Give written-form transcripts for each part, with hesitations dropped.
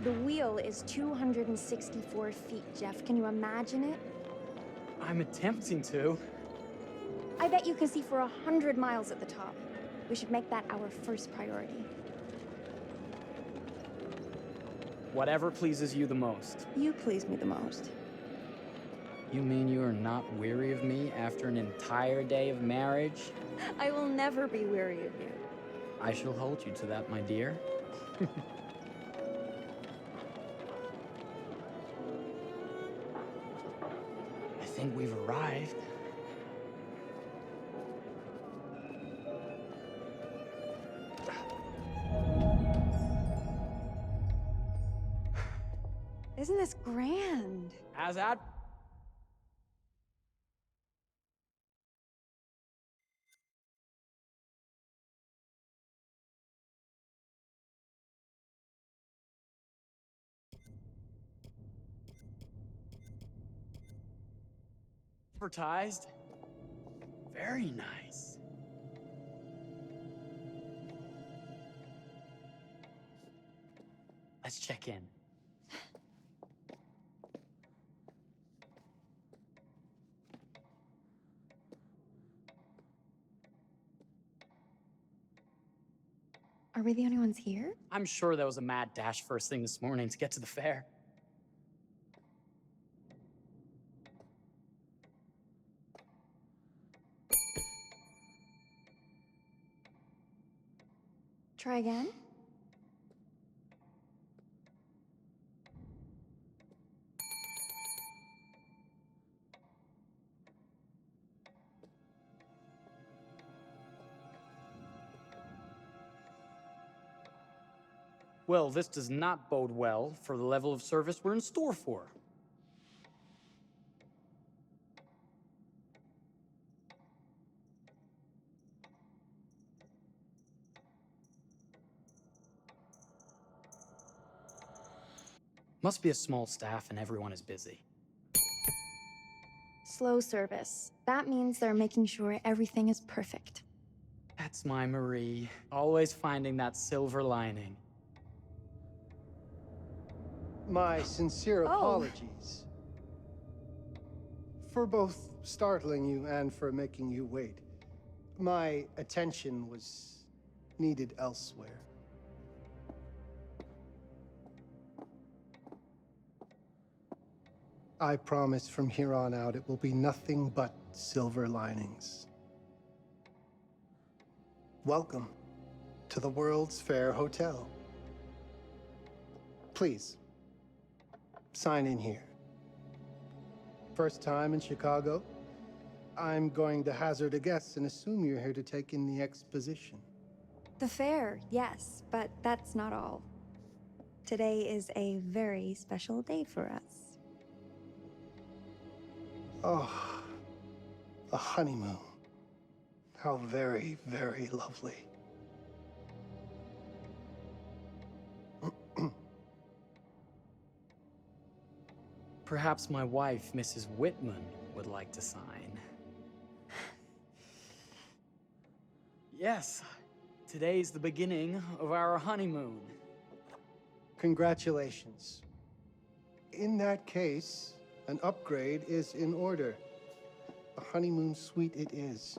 The wheel is 264 feet, Jeff. Can you imagine it? I'm attempting to. I bet you can see for 100 miles at the top. We should make that our first priority. Whatever pleases you the most. You please me the most. You mean you are not weary of me after an entire day of marriage? I will never be weary of you. I shall hold you to that, my dear. I think we've arrived. Isn't this grand? As ad... advertised. Very nice. Let's check in. Are we the only ones here? I'm sure there was a mad dash first thing this morning to get to the fair. Try again? Well, this does not bode well for the level of service we're in store for. Must be a small staff and everyone is busy. Slow service. That means they're making sure everything is perfect. That's my Marie, always finding that silver lining. My sincere Oh. apologies for both startling you and for making you wait. My attention was needed elsewhere. I promise from here on out it will be nothing but silver linings. Welcome to the World's Fair Hotel. Please, sign in here. First time in Chicago? I'm going to hazard a guess and assume you're here to take in the exposition. The fair, yes, but that's not all. Today is a very special day for us. Oh, a honeymoon. How very, very lovely. Perhaps my wife, Mrs. Whitman, would like to sign. Yes, today's the beginning of our honeymoon. Congratulations. In that case, an upgrade is in order. A honeymoon suite it is.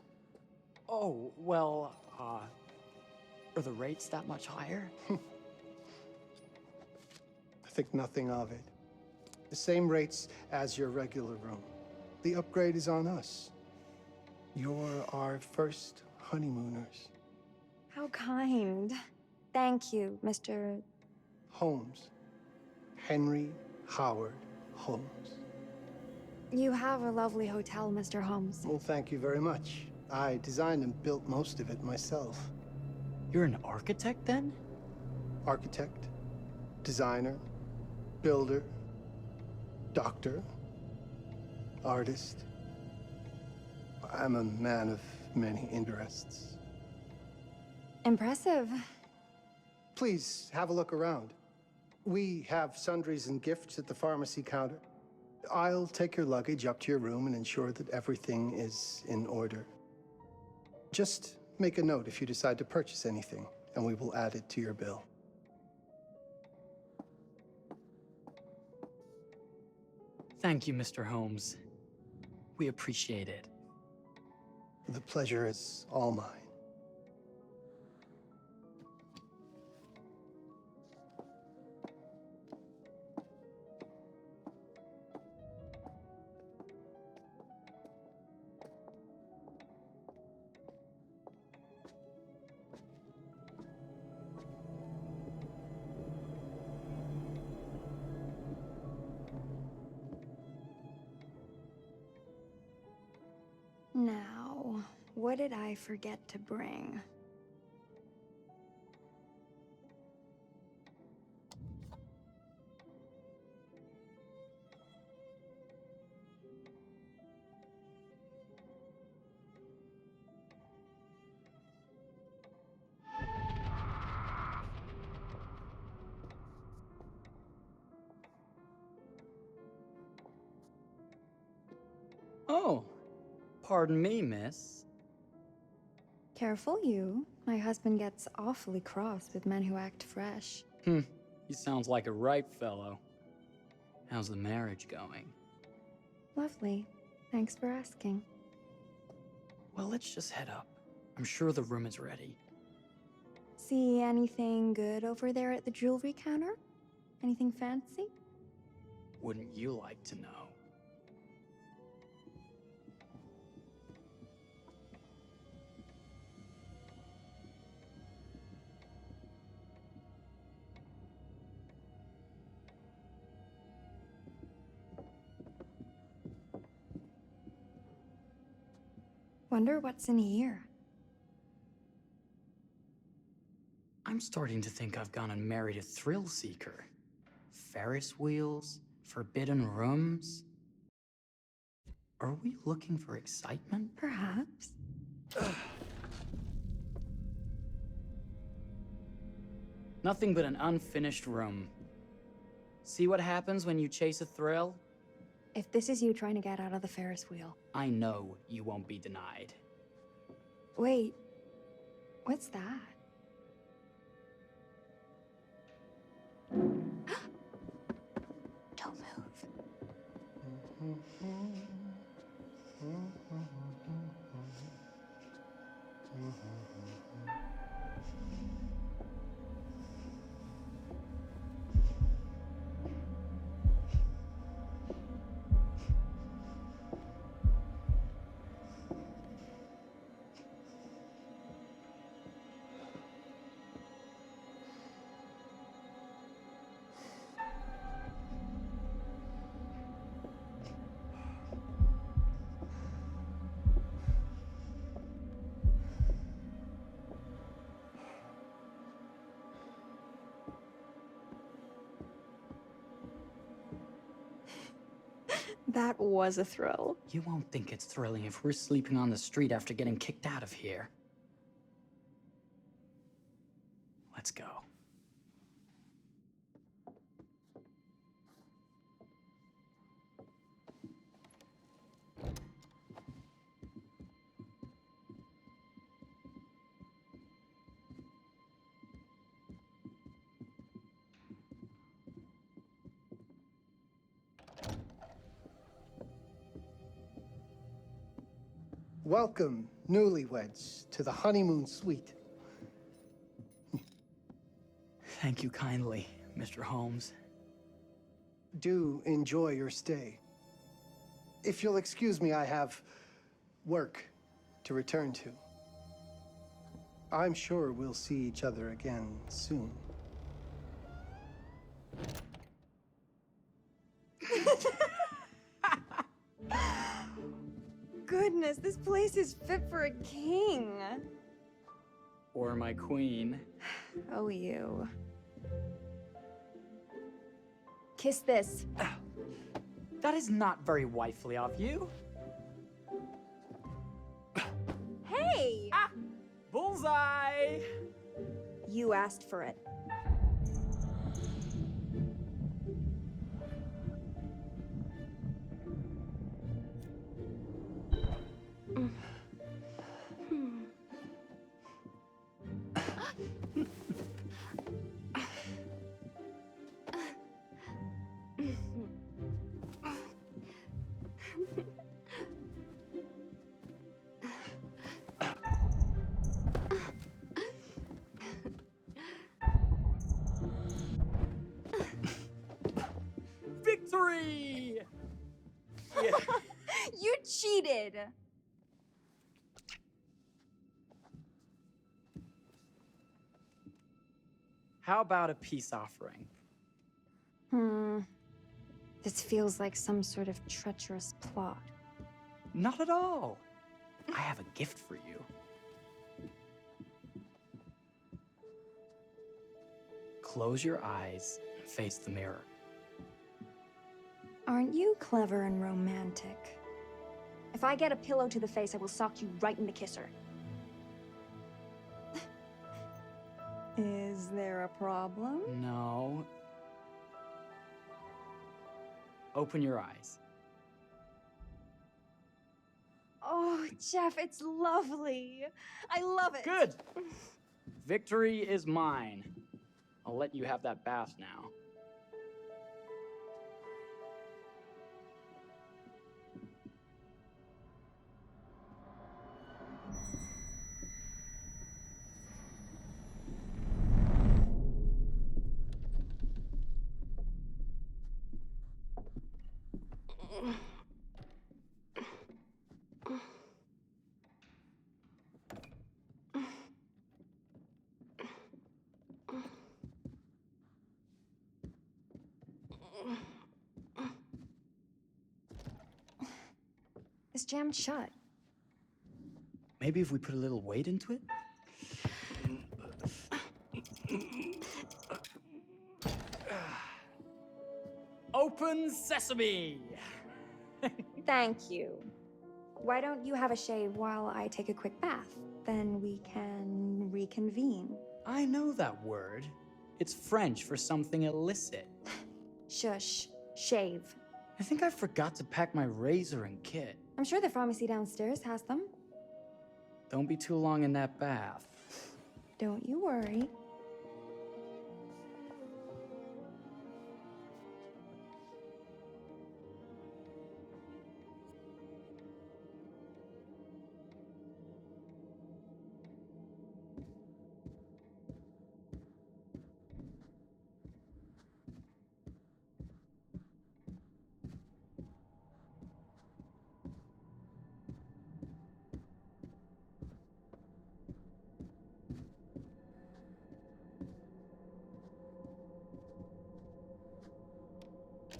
Oh, well, are the rates that much higher? I think nothing of it. The same rates as your regular room. The upgrade is on us. You're our first honeymooners. How kind. Thank you, Mr. Holmes. Henry Howard Holmes. You have a lovely hotel, Mr. Holmes. Well, thank you very much. I designed and built most of it myself. You're an architect, then? Architect, designer, builder, doctor, artist. I'm a man of many interests. Impressive. Please, have a look around. We have sundries and gifts at the pharmacy counter. I'll take your luggage up to your room and ensure that everything is in order. Just make a note if you decide to purchase anything, and we will add it to your bill. Thank you, Mr. Holmes. We appreciate it. The pleasure is all mine. Now, what did I forget to bring? Oh, pardon me, miss. Careful you. My husband gets awfully cross with men who act fresh. He sounds like a ripe fellow. How's the marriage going? Lovely. Thanks for asking. Well, let's just head up. I'm sure the room is ready. See anything good over there at the jewelry counter? Anything fancy? Wouldn't you like to know? Wonder what's in here. I'm starting to think I've gone and married a thrill seeker. Ferris wheels, forbidden rooms. Are we looking for excitement? Perhaps. Nothing but an unfinished room. See what happens when you chase a thrill? If this is you trying to get out of the Ferris wheel. I know you won't be denied. Wait. What's that? Don't move. That was a thrill. You won't think it's thrilling if we're sleeping on the street after getting kicked out of here. Let's go. Welcome, newlyweds, to the honeymoon suite. Thank you kindly, Mr. Holmes. Do enjoy your stay. If you'll excuse me, I have work to return to. I'm sure we'll see each other again soon. Goodness, this place is fit for a king. Or my queen. Oh, you. Kiss this. That is not very wifely of you. Hey! Ah! Bullseye! You asked for it. Victory! Yeah. You cheated! How about a peace offering? This feels like some sort of treacherous plot. Not at all. I have a gift for you. Close your eyes and face the mirror. Aren't you clever and romantic? If I get a pillow to the face, I will sock you right in the kisser. Is there a problem? No. Open your eyes. Oh, Jeff, it's lovely. I love it. Good! Victory is mine. I'll let you have that bath now. It's jammed shut. Maybe if we put a little weight into it? Open sesame! Thank you. Why don't you have a shave while I take a quick bath? Then we can reconvene. I know that word. It's French for something illicit. Shush. Shave. I think I forgot to pack my razor and kit. I'm sure the pharmacy downstairs has them. Don't be too long in that bath. Don't you worry.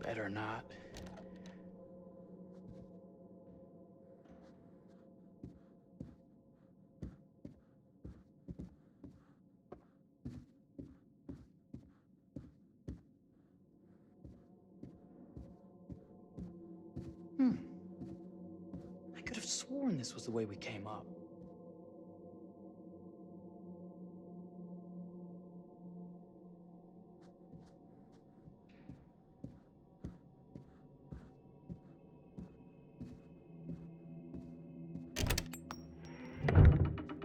Better not. I could have sworn this was the way we came up.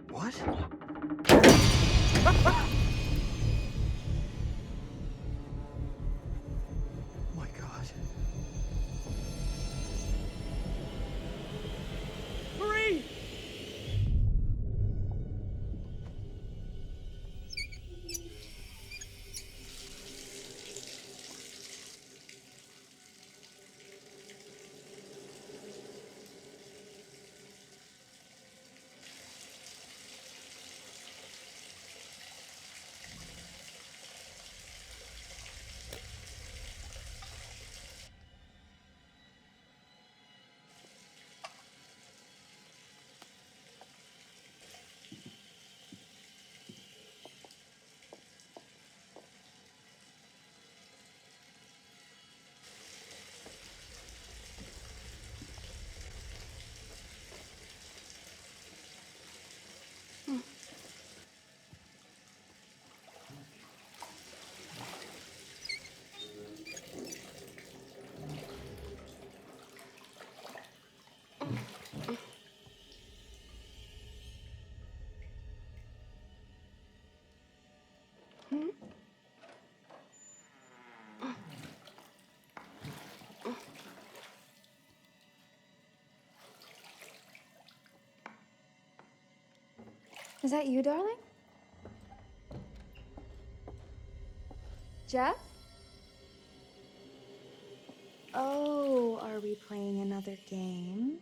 What? Oh my God. Hurry! Is that you, darling? Jeff? Oh, are we playing another game?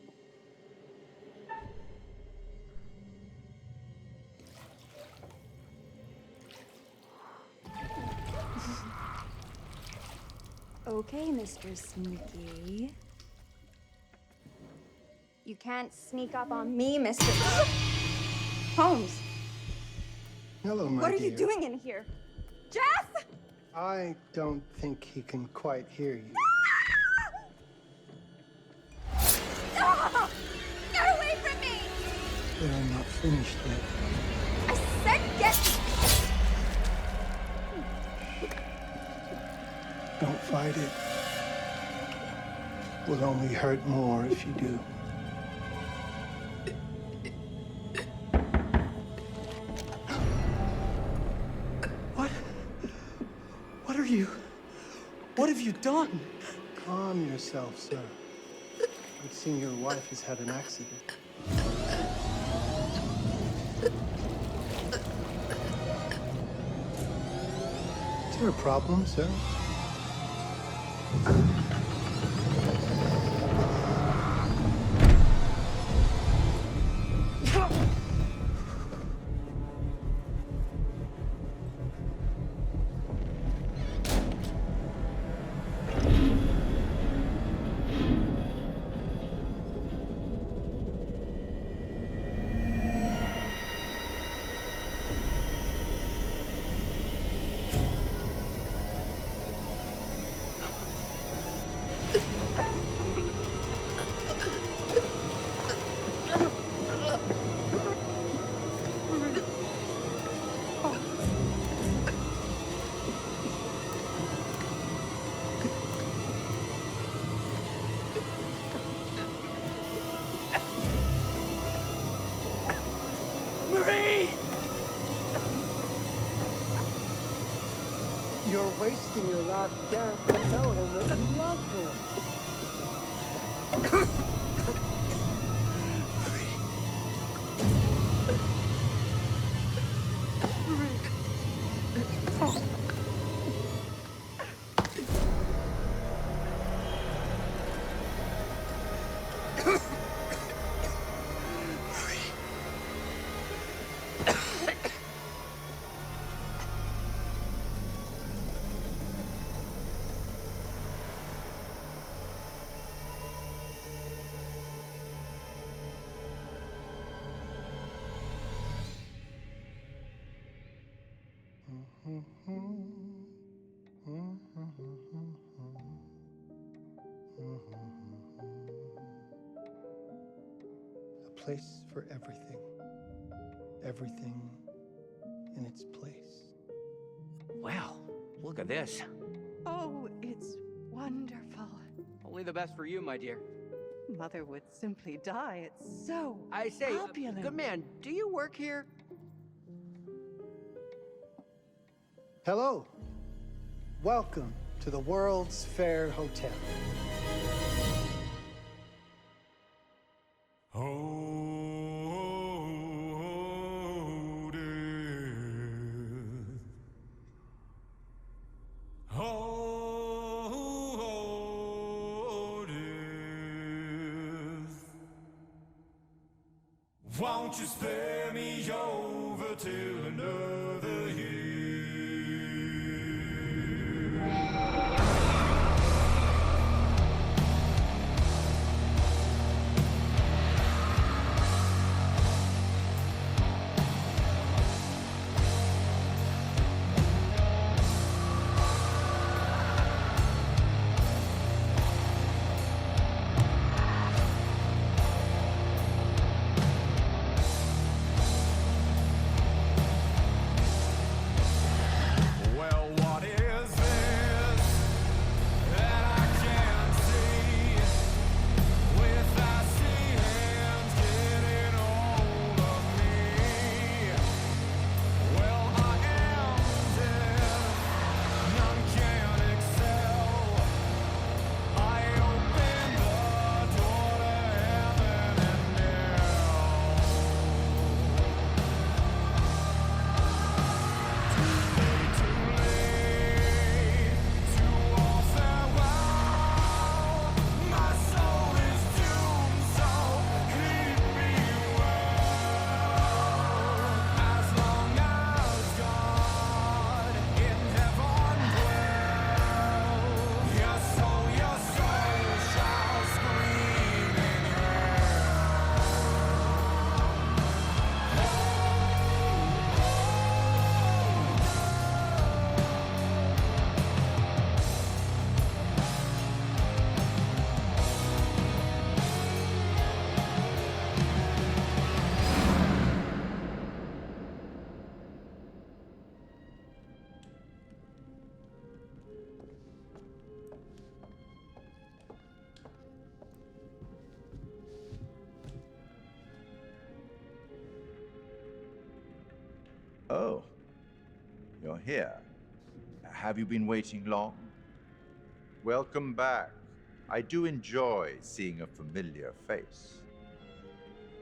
Okay, Mr. Sneaky. You can't sneak up on me, Mr. Holmes. Hello, my What are dear. you doing in here? Jeff! I don't think he can quite hear you. Stop! Get away from me! But I'm not finished yet. I said get... Don't fight it. Will only hurt more if you do. What are you? What have you done? Calm yourself, sir. I've seen your wife has had an accident. Is there a problem, sir? You're wasting your last chance to tell him that you love him. A place for everything. Everything in its place. Wow, look at this. Oh, it's wonderful. Only the best for you, my dear. Mother would simply die. It's so I say, opulent. good man, do you work here? Hello. Welcome to the World's Fair Hotel. Won't you spare me over till another year? you're here. Have you been waiting long? Welcome back. I do enjoy seeing a familiar face.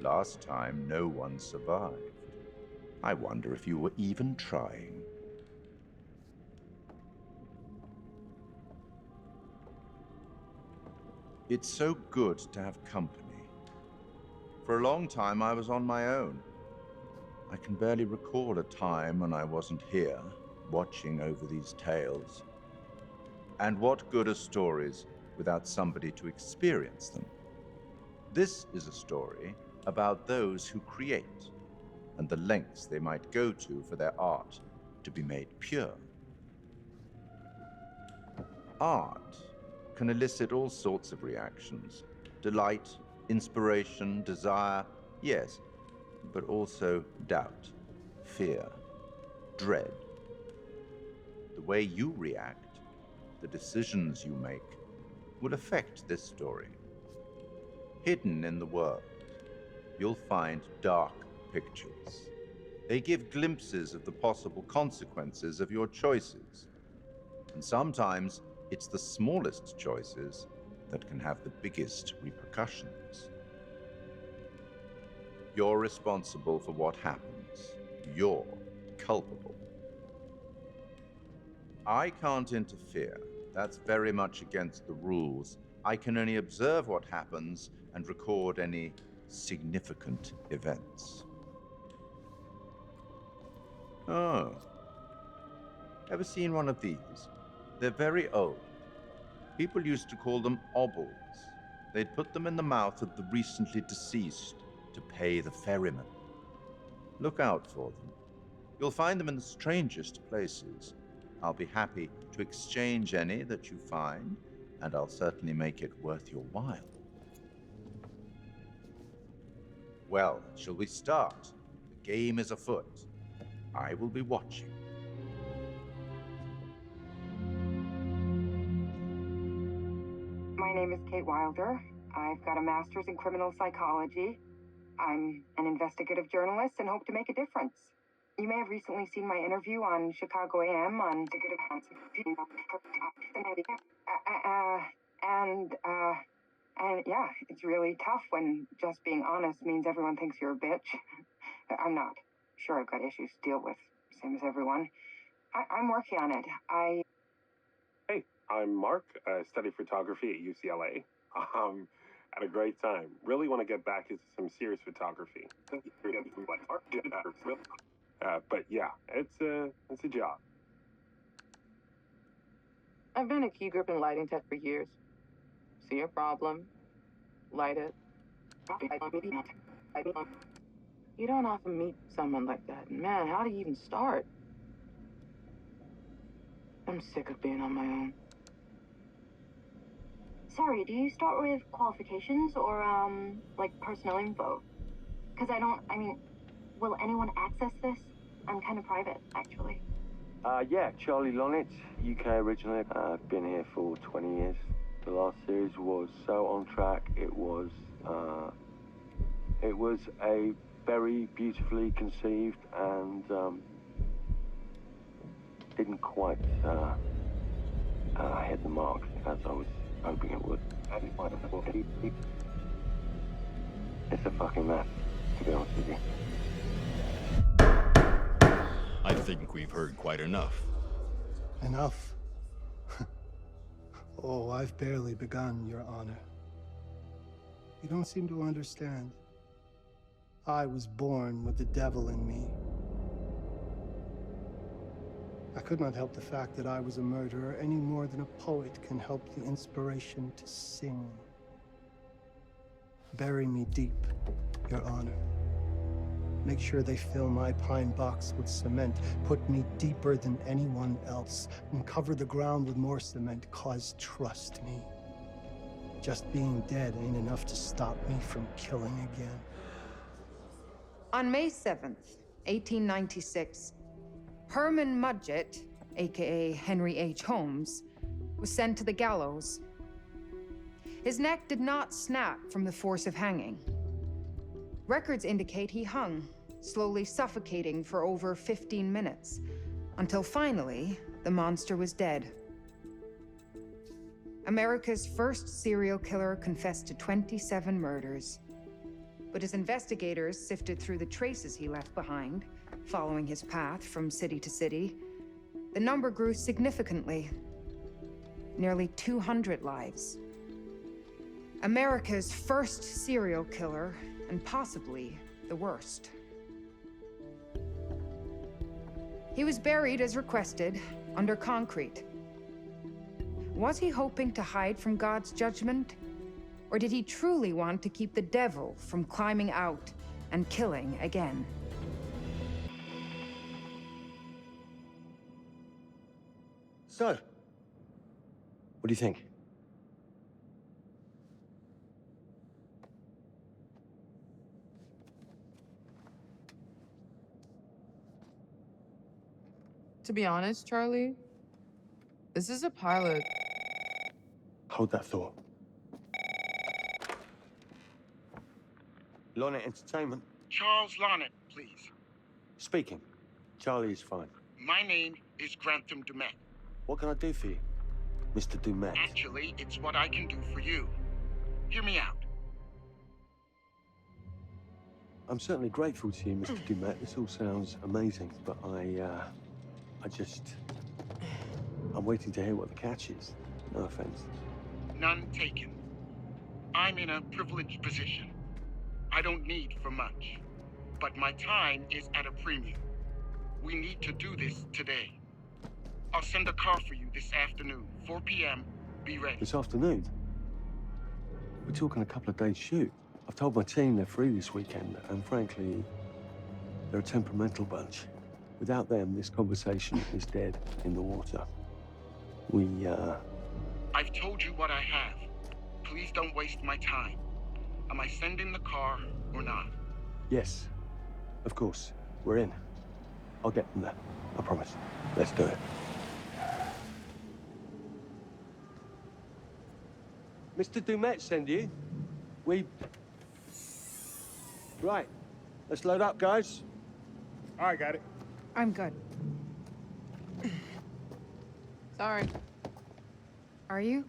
Last time, no one survived. I wonder if you were even trying. It's so good to have company. For a long time, I was on my own. I can barely recall a time when I wasn't here, watching over these tales. And what good are stories without somebody to experience them? This is a story about those who create, and the lengths they might go to for their art to be made pure. Art can elicit all sorts of reactions. Delight, inspiration, desire, yes, but also doubt, fear, dread. The way you react, the decisions you make, will affect this story. Hidden in the world, you'll find dark pictures. They give glimpses of the possible consequences of your choices. And sometimes it's the smallest choices that can have the biggest repercussions. You're responsible for what happens. You're culpable. I can't interfere. That's very much against the rules. I can only observe what happens and record any significant events. Oh. Ever seen one of these? They're very old. People used to call them obels. They'd put them in the mouth of the recently deceased to pay the ferryman. Look out for them. You'll find them in the strangest places. I'll be happy to exchange any that you find, and I'll certainly make it worth your while. Well, shall we start? The game is afoot. I will be watching. My name is Kate Wilder. I've got a master's in criminal psychology. I'm an investigative journalist and hope to make a difference. You may have recently seen my interview on Chicago AM on and yeah, it's really tough when just being honest means everyone thinks you're a bitch. I'm not. Sure, I've got issues to deal with, same as everyone. I'm working on it. Hey, I'm Mark. I study photography at UCLA. Had a great time. Really want to get back into some serious photography. But yeah, it's a job. I've been a key grip and lighting tech for years. See a problem, light it. You don't often meet someone like that. Man, how do you even start? I'm sick of being on my own. Sorry, do you start with qualifications or, like personnel info? Because will anyone access this? I'm kind of private, actually. Yeah, Charlie Lonitz, UK originally. I've been here for 20 years. The last series was so on track. It was a very beautifully conceived and didn't quite hit the mark as I was hoping it would. It's a fucking mess, to be honest with you. I think we've heard quite enough. Enough? Oh, I've barely begun, Your Honor. You don't seem to understand. I was born with the devil in me. I could not help the fact that I was a murderer any more than a poet can help the inspiration to sing. Bury me deep, Your Honor. Make sure they fill my pine box with cement. Put me deeper than anyone else. And cover the ground with more cement, 'cause trust me, just being dead ain't enough to stop me from killing again. On May 7th, 1896, Herman Mudgett, aka Henry H. Holmes, was sent to the gallows. His neck did not snap from the force of hanging. Records indicate he hung, slowly suffocating for over 15 minutes, Until finally, the monster was dead. America's first serial killer confessed to 27 murders. But as investigators sifted through the traces he left behind, following his path from city to city, the number grew significantly. Nearly 200 lives. America's first serial killer, and possibly the worst. He was buried as requested, under concrete. Was he hoping to hide from God's judgment? Or did he truly want to keep the devil from climbing out and killing again? So, what do you think? To be honest, Charlie, this is a pilot. Hold that thought. Lonnet Entertainment. Charles Lonnet, please. Speaking. Charlie is fine. My name is Grantham Dumet. What can I do for you, Mr. Dumet? Actually, it's what I can do for you. Hear me out. I'm certainly grateful to you, Mr. Dumet. This all sounds amazing, but I'm waiting to hear what the catch is. No offense. None taken. I'm in a privileged position. I don't need for much, but my time is at a premium. We need to do this today. I'll send a car for you this afternoon, 4 p.m. Be ready. This afternoon? We're talking a couple of days shoot. I've told my team they're free this weekend, and frankly, they're a temperamental bunch. Without them, this conversation is dead in the water. I've told you what I have. Please don't waste my time. Am I sending the car or not? Yes, of course. We're in. I'll get them there. I promise. Let's do it. Mr. Dumet send you? Right. Let's load up, guys. All right, got it. I'm good. Sorry. Are you?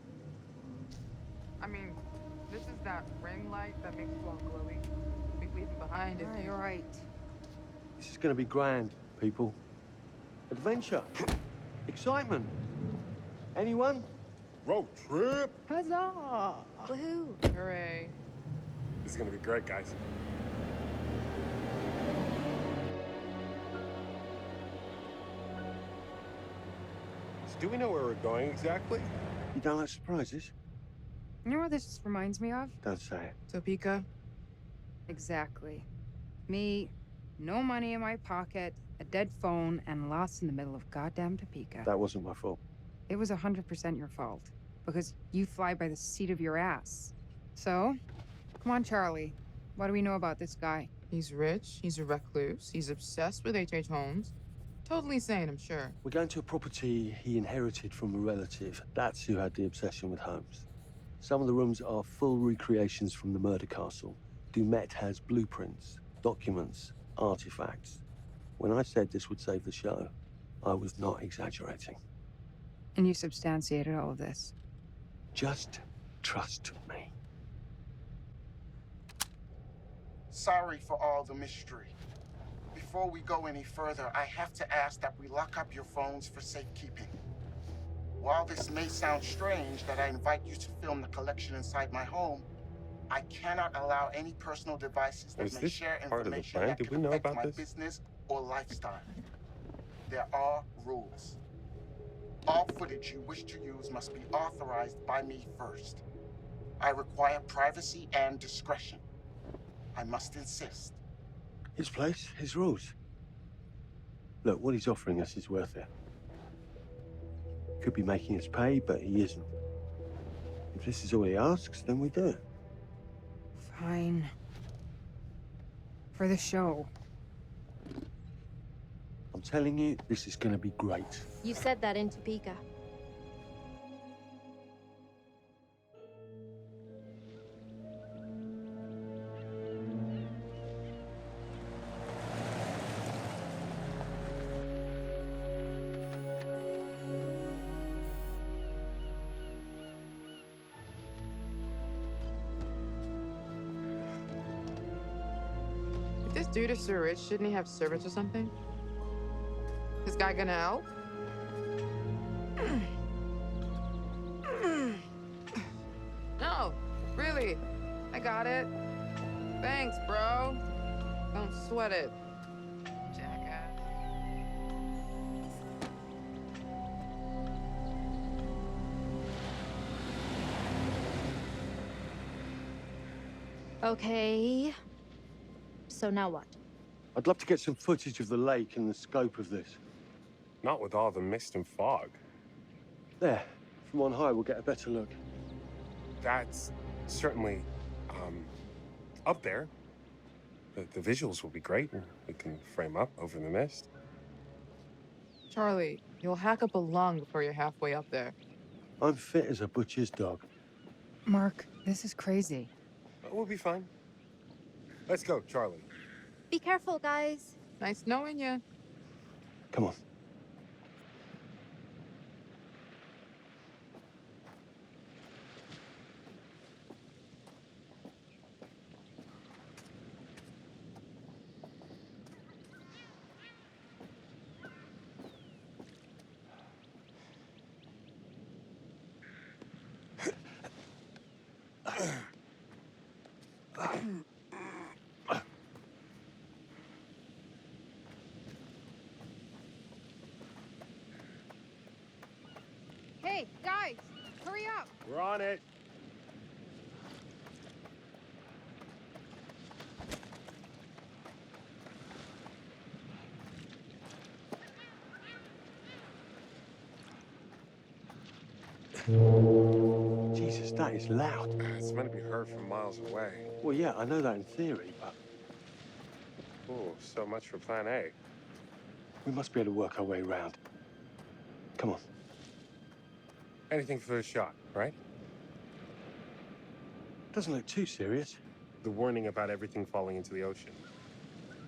I mean, this is that ring light that makes you all glowy. Be leaving behind if You're right. This is gonna be grand, people. Adventure. Excitement. Anyone? Road trip. Huzzah! Woohoo! Hooray. This is gonna be great, guys. So do we know where we're going exactly? You don't like surprises? You know what this reminds me of? Don't say it. Topeka? Exactly. Me, no money in my pocket, a dead phone, and lost in the middle of goddamn Topeka. That wasn't my fault. It was 100% your fault. Because you fly by the seat of your ass. So, come on, Charlie. What do we know about this guy? He's rich, he's a recluse, he's obsessed with H.H. Holmes. Totally sane, I'm sure. We're going to a property he inherited from a relative. That's who had the obsession with Holmes. Some of the rooms are full recreations from the murder castle. Dumet has blueprints, documents, artifacts. When I said this would save the show, I was not exaggerating. And you substantiated all of this. Just trust me. Sorry for all the mystery. Before we go any further, I have to ask that we lock up your phones for safekeeping. While this may sound strange that I invite you to film the collection inside my home, I cannot allow any personal devices that may share information that could affect my business or lifestyle. There are rules. All footage you wish to use must be authorized by me first. I require privacy and discretion. I must insist. His place, his rules. Look, what he's offering us is worth it. Could be making us pay, but he isn't. If this is all he asks, then we do it. Fine. For the show. I'm telling you, this is gonna be great. You said that in Topeka. dude is so rich, shouldn't he have servants or something? This guy gonna help? No, really. I got it. Thanks, bro. Don't sweat it. Jackass. Okay. So now what? I'd love to get some footage of the lake and the scope of this. Not with all the mist and fog. There, from on high, we'll get a better look. That's certainly, up there. The visuals will be great, and we can frame up over the mist. Charlie, you'll hack up a lung before you're halfway up there. I'm fit as a butcher's dog. Mark, this is crazy. We'll be fine. Let's go, Charlie. Be careful, guys. Nice knowing you. Come on. Hey, guys, hurry up! We're on it. Jesus, that is loud. It's meant to be heard from miles away. Well, yeah, I know that in theory, but Oh, so much for plan A. we must be able to work our way around. Come on. Anything for the shot, right? Doesn't look too serious. The warning about everything falling into the ocean.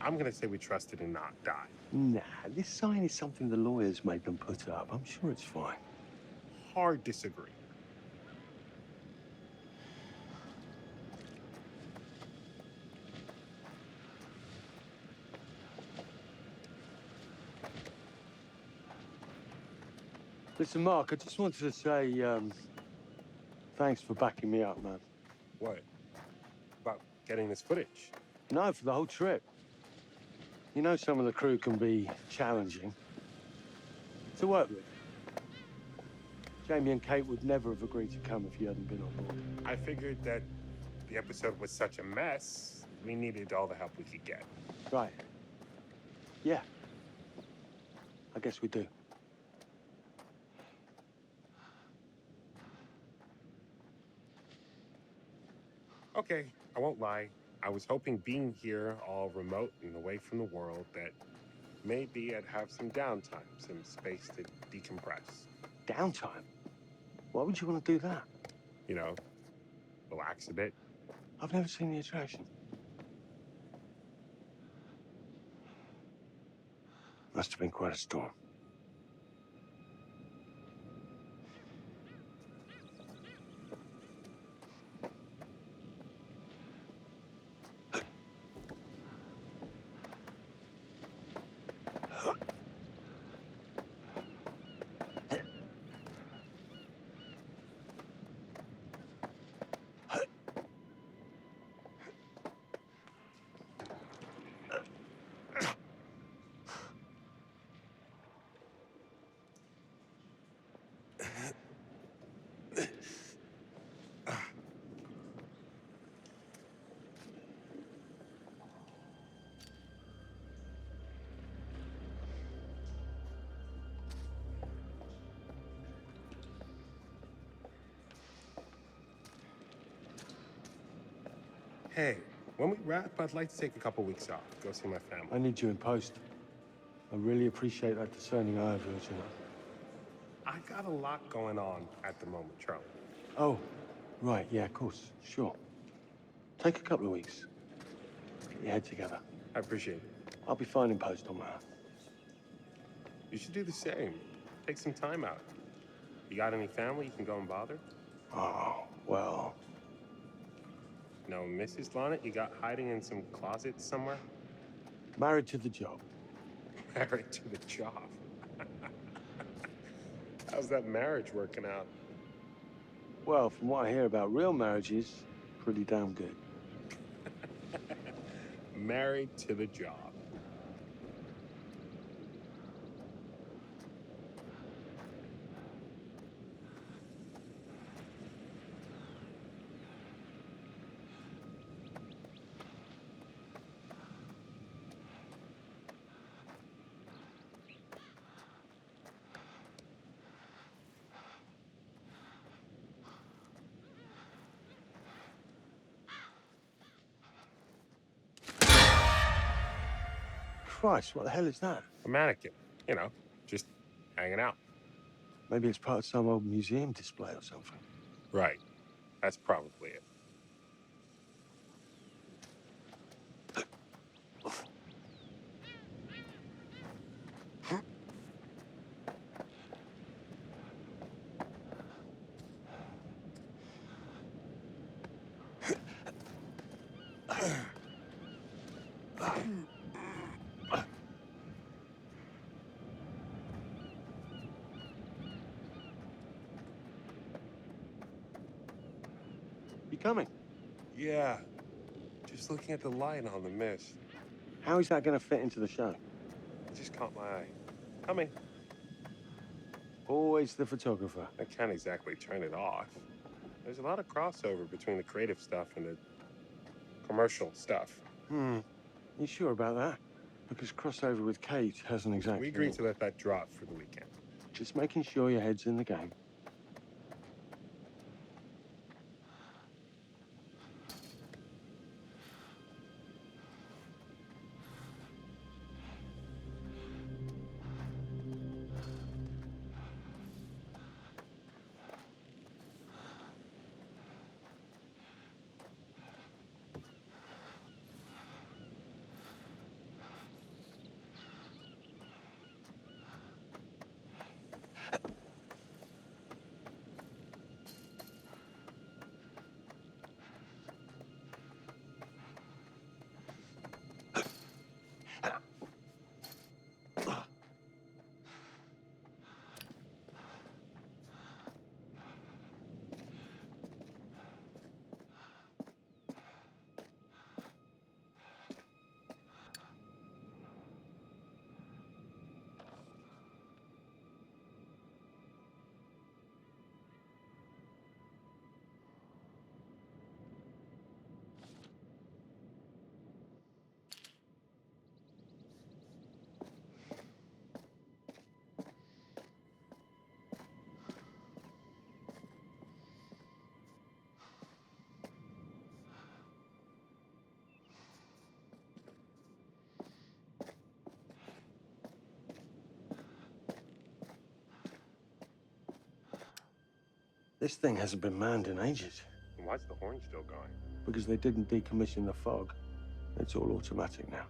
I'm gonna say we trust it and not die. Nah, this sign is something the lawyers made them put up. I'm sure it's fine. Hard disagree. Listen, Mark, I just wanted to say, thanks for backing me up, man. What? About getting this footage? No, for the whole trip. You know some of the crew can be challenging to work with. Jamie and Kate would never have agreed to come if you hadn't been on board. I figured that the episode was such a mess, we needed all the help we could get. Right. Yeah. I guess we do. Okay, I won't lie. I was hoping being here all remote and away from the world that maybe I'd have some downtime, some space to decompress. Downtime? Why would you want to do that? You know, relax a bit. I've never seen the attraction. Must have been quite a storm. Hey, when we wrap, I'd like to take a couple weeks off, go see my family. I need you in post. I really appreciate that discerning eye of yours, you know. I got a lot going on at the moment, Charlie. Oh, right, yeah, of course, sure. Take a couple of weeks. Get your head together. I appreciate it. I'll be fine in post on my own. You should do the same. Take some time out. You got any family you can go and bother? Oh, well. No, Mrs. Lonnet, you got hiding in some closet somewhere? Married to the job. Married to the job. How's that marriage working out? Well, from what I hear about real marriages, pretty damn good. Married to the job. Christ, what the hell is that? A mannequin, you know, just hanging out. Maybe it's part of some old museum display or something. Right. That's probably it. You coming? Yeah. Just looking at the light on the mist. How is that going to fit into the show? It just caught my eye. Coming. Always the photographer. I can't exactly turn it off. There's a lot of crossover between the creative stuff and the commercial stuff. You sure about that? Because crossover with Kate hasn't exactly... We agreed to let that drop for the weekend. Just making sure your head's in the game. This thing hasn't been manned in ages. And why's the horn still going? Because they didn't decommission the fog. It's all automatic now.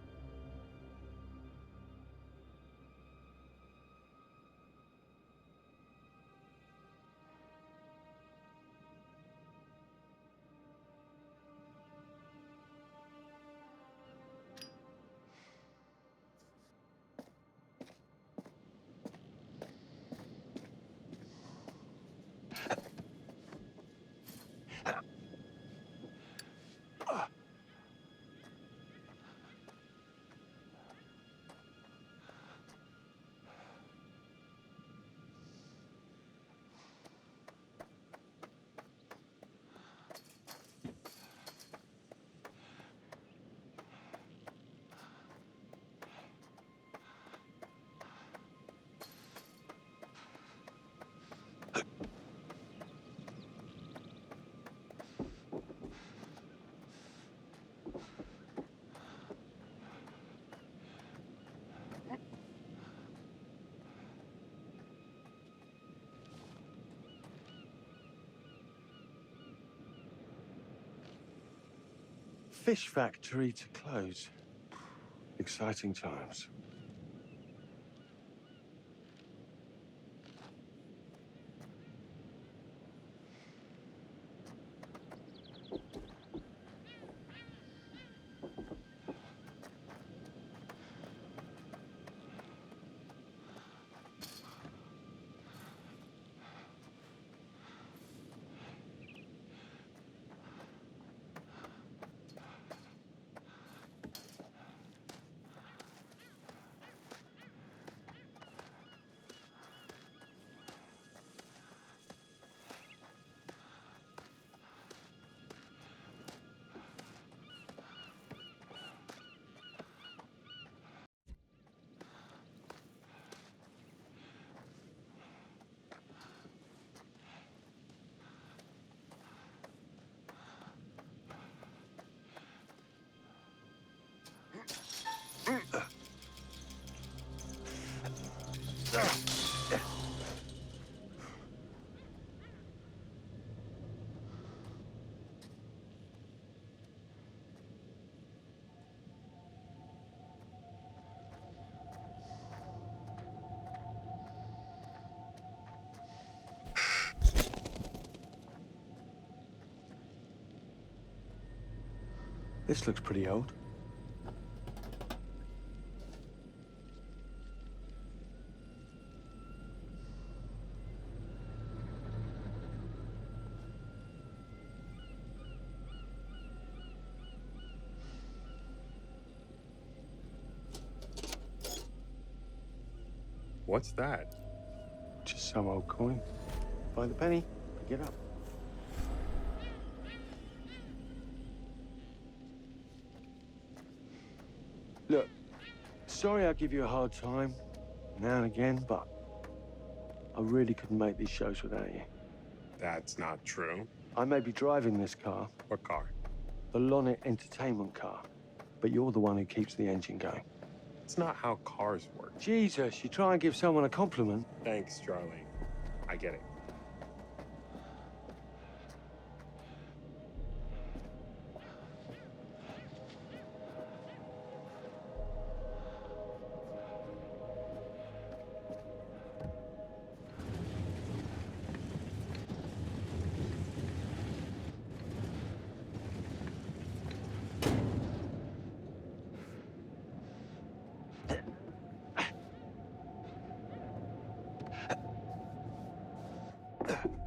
Fish factory to close. Exciting times. This looks pretty old. What's that? Just some old coin. Find the penny, pick it up. Look, sorry I give you a hard time now and again, but I really couldn't make these shows without you. That's not true. I may be driving this car. What car? The Lonnet Entertainment car. But you're the one who keeps the engine going. It's not how cars work. Jesus, you try and give someone a compliment. Thanks, Charlie. I get it.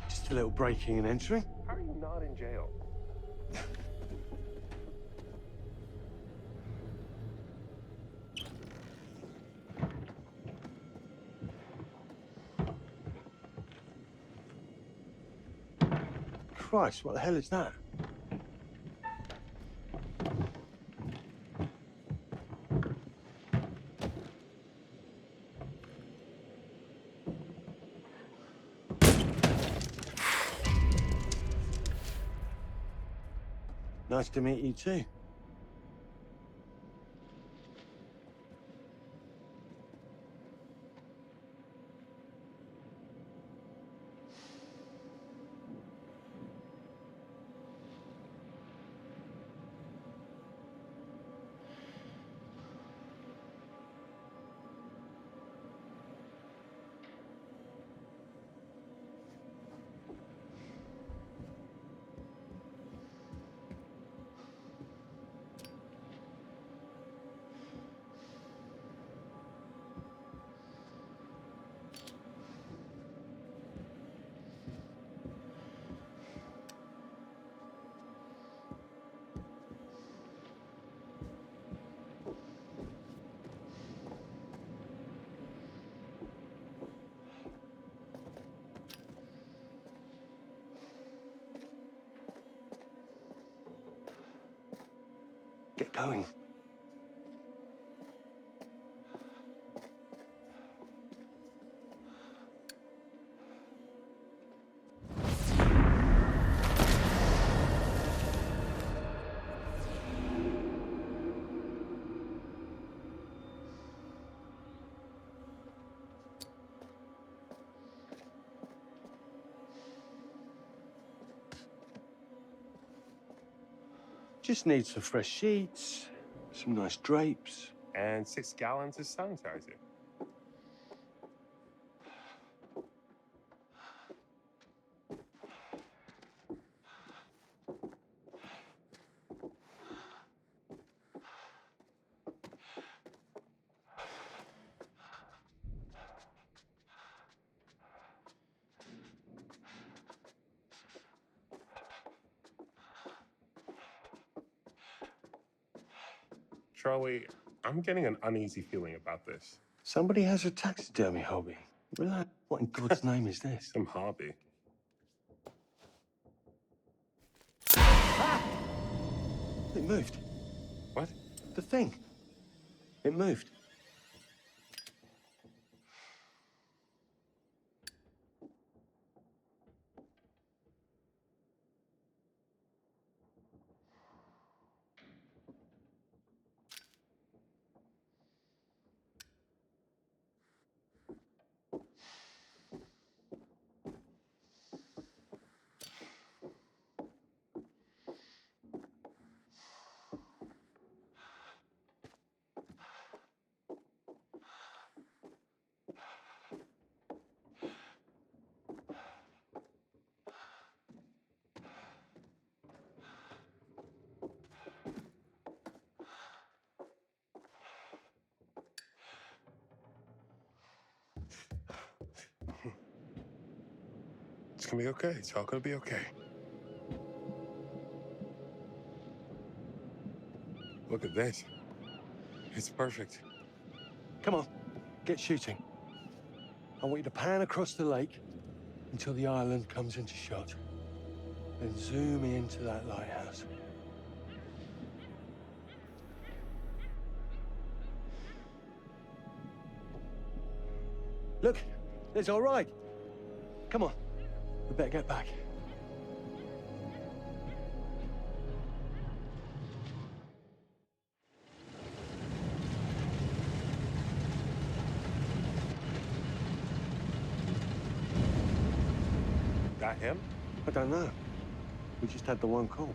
Just a little breaking and entering. How are you not in jail? Christ, what the hell is that? Nice to meet you too. Get going. Just need some fresh sheets, some nice drapes. And 6 gallons of sanitizer. Charlie, I'm getting an uneasy feeling about this. Somebody has a taxidermy hobby. Relax. What in God's name is this? Some hobby. It moved. What? The thing. It moved. It's gonna be okay. It's all gonna be okay. Look at this. It's perfect. Come on, get shooting. I want you to pan across the lake until the island comes into shot. Then zoom into that lighthouse. Look, it's all right. Come on, we better get back. That him? I don't know. We just had the one call.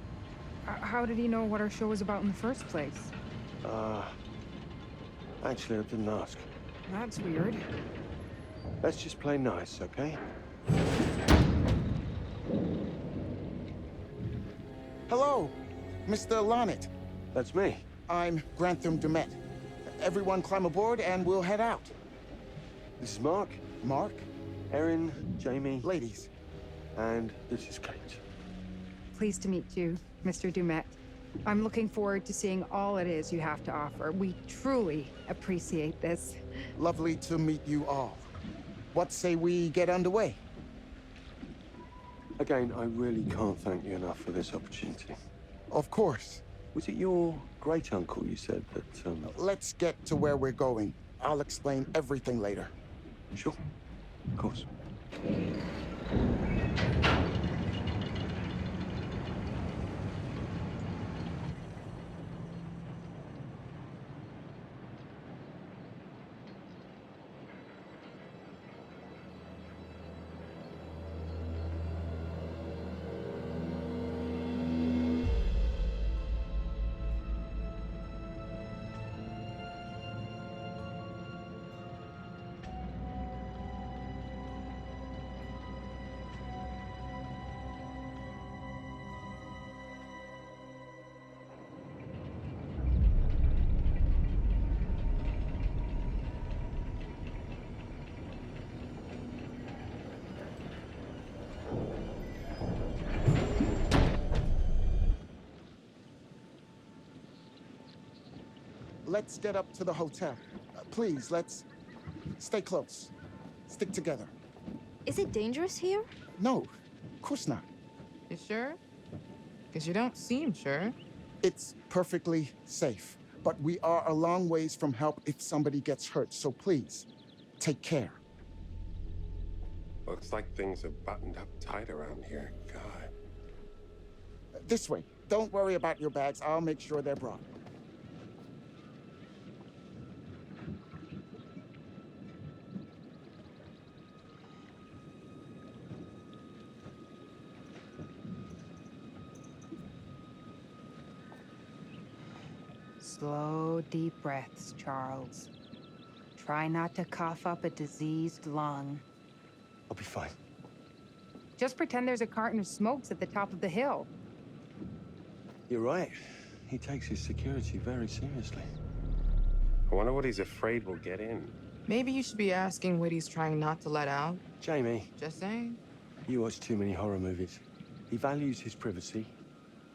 How did he know what our show was about in the first place? Actually, I didn't ask. That's weird. Let's just play nice, okay? Hello, Mr. Lonnet. That's me. I'm Grantham Dumet. Everyone climb aboard and we'll head out. This is Mark. Mark? Erin, Jamie. Ladies. And this is Kate. Pleased to meet you, Mr. Dumet. I'm looking forward to seeing all it is you have to offer. We truly appreciate this. Lovely to meet you all. What say we get underway? Again, I really can't thank you enough for this opportunity. Of course. Was it your great-uncle you said that, Let's get to where we're going. I'll explain everything later. Sure. Of course. Let's get up to the hotel. Please, let's stay close. Stick together. Is it dangerous here? No, of course not. You sure? Because you don't seem sure. It's perfectly safe, but we are a long ways from help if somebody gets hurt, so please, take care. Looks like things are buttoned up tight around here. God. This way. Don't worry about your bags. I'll make sure they're brought. Slow, deep breaths, Charles. Try not to cough up a diseased lung. I'll be fine. Just pretend there's a carton of smokes at the top of the hill. You're right. He takes his security very seriously. I wonder what he's afraid will get in. Maybe you should be asking what he's trying not to let out. Jamie. Just saying. You watch too many horror movies. He values his privacy.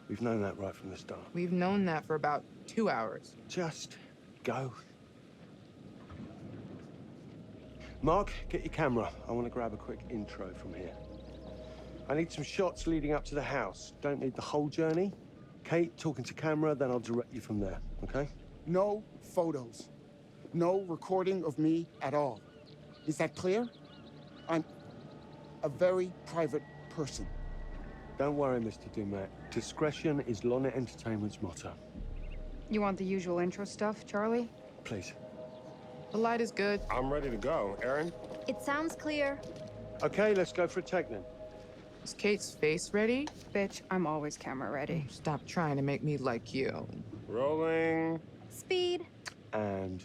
We've known that right from the start. We've known that for about 2 hours. Just go. Mark, get your camera. I want to grab a quick intro from here. I need some shots leading up to the house. Don't need the whole journey. Kate, talking to camera, then I'll direct you from there, okay? No photos. No recording of me at all. Is that clear? I'm a very private person. Don't worry, Mr. Dumet. Discretion is Lonnet Entertainment's motto. You want the usual intro stuff, Charlie? Please. The light is good. I'm ready to go. Erin? It sounds clear. Okay, let's go for a take then. Is Kate's face ready? Bitch, I'm always camera ready. Stop trying to make me like you. Rolling. Speed. And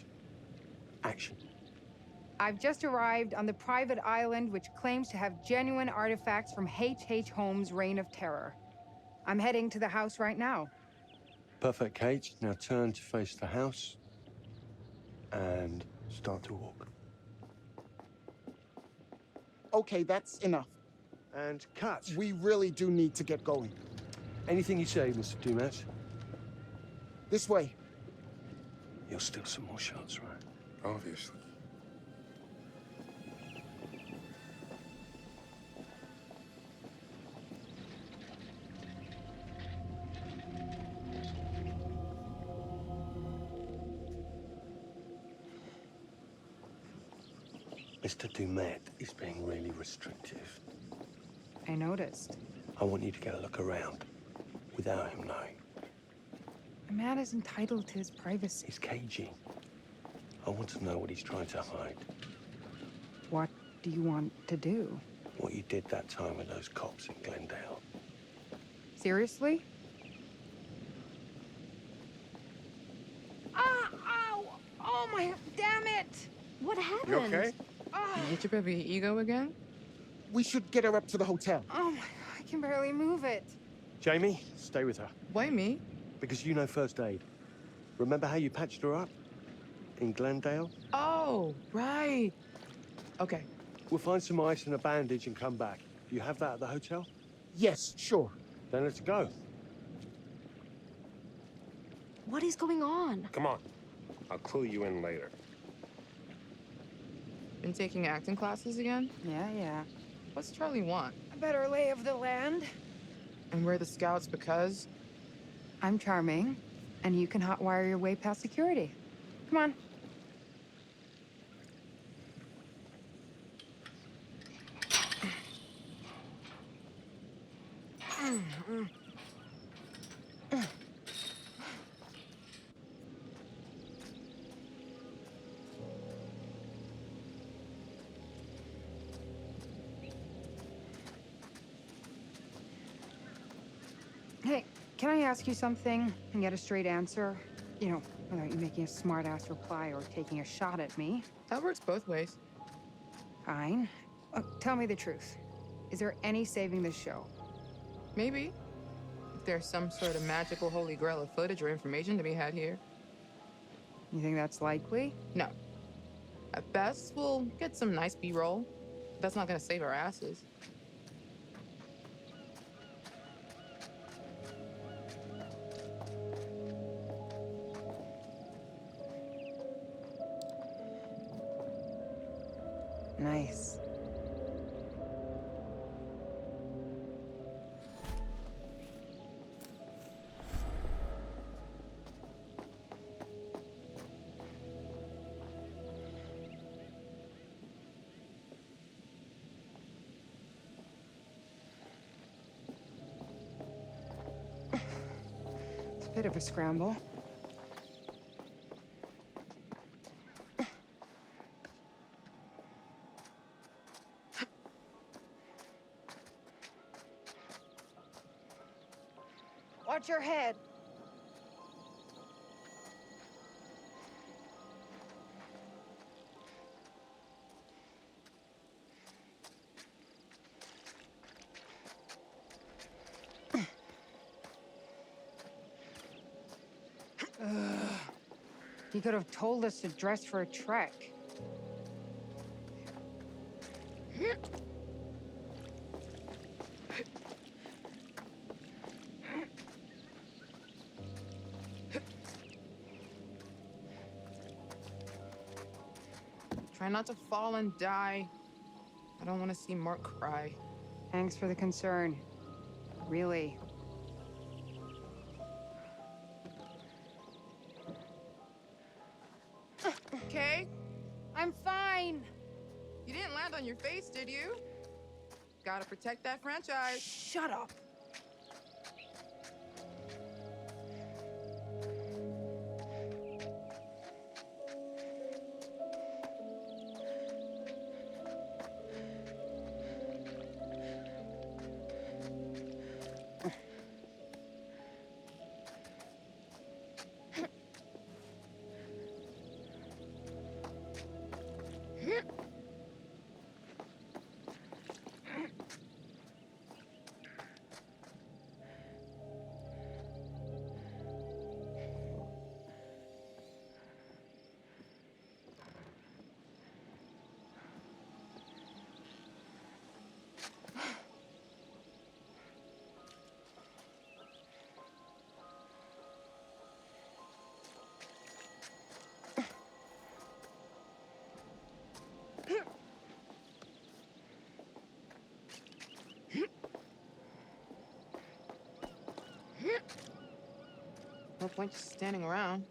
action. I've just arrived on the private island which claims to have genuine artifacts from H.H. Holmes' Reign of Terror. I'm heading to the house right now. Perfect, Kate. Now turn to face the house and start to walk. Okay, that's enough. And cut. We really do need to get going. Anything you say, Mr. Dumas. This way. You'll steal some more shots, right? Obviously. Mr. Dumet is being really restrictive. I noticed. I want you to get a look around without him knowing. A man is entitled to his privacy. He's cagey. I want to know what he's trying to hide. What do you want to do? What you did that time with those cops in Glendale. Seriously? Ah! Ow! Oh my... Damn it! What happened? You okay? Ah! You hit your baby ego again? We should get her up to the hotel. Oh my... I can barely move it. Jamie, stay with her. Why me? Because you know first aid. Remember how you patched her up? In Glendale? Oh, right. Okay. We'll find some ice and a bandage and come back. Do you have that at the hotel? Yes, sure. Then let's go. What is going on? Come on. I'll clue you in later. Been taking acting classes again? Yeah. What's Charlie want? A better lay of the land. And we're the scouts because? I'm charming, and you can hotwire your way past security. Come on. Hey, can I ask you something and get a straight answer? You know, without you making a smart-ass reply or taking a shot at me. That works both ways. Fine. Tell me the truth. Is there any saving this show? Maybe. If there's some sort of magical holy grail of footage or information to be had here. You think that's likely? No. At best, we'll get some nice B-roll. That's not gonna save our asses. Nice. It's a bit of a scramble. Watch your head. You could have told us to dress for a trek. Try not to fall and die. I don't want to see Mark cry. Thanks for the concern. Really. Okay? I'm fine. You didn't land on your face, did you? Gotta protect that franchise. Shut up. point just standing around.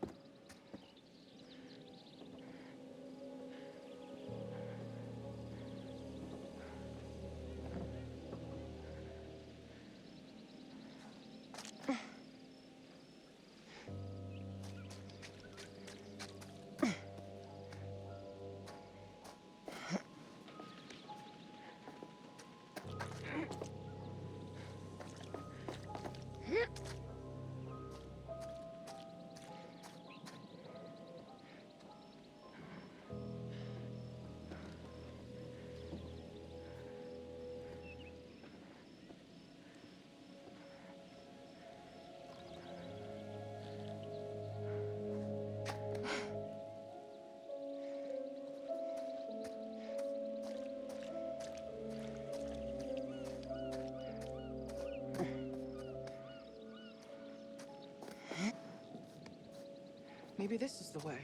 Maybe this is the way.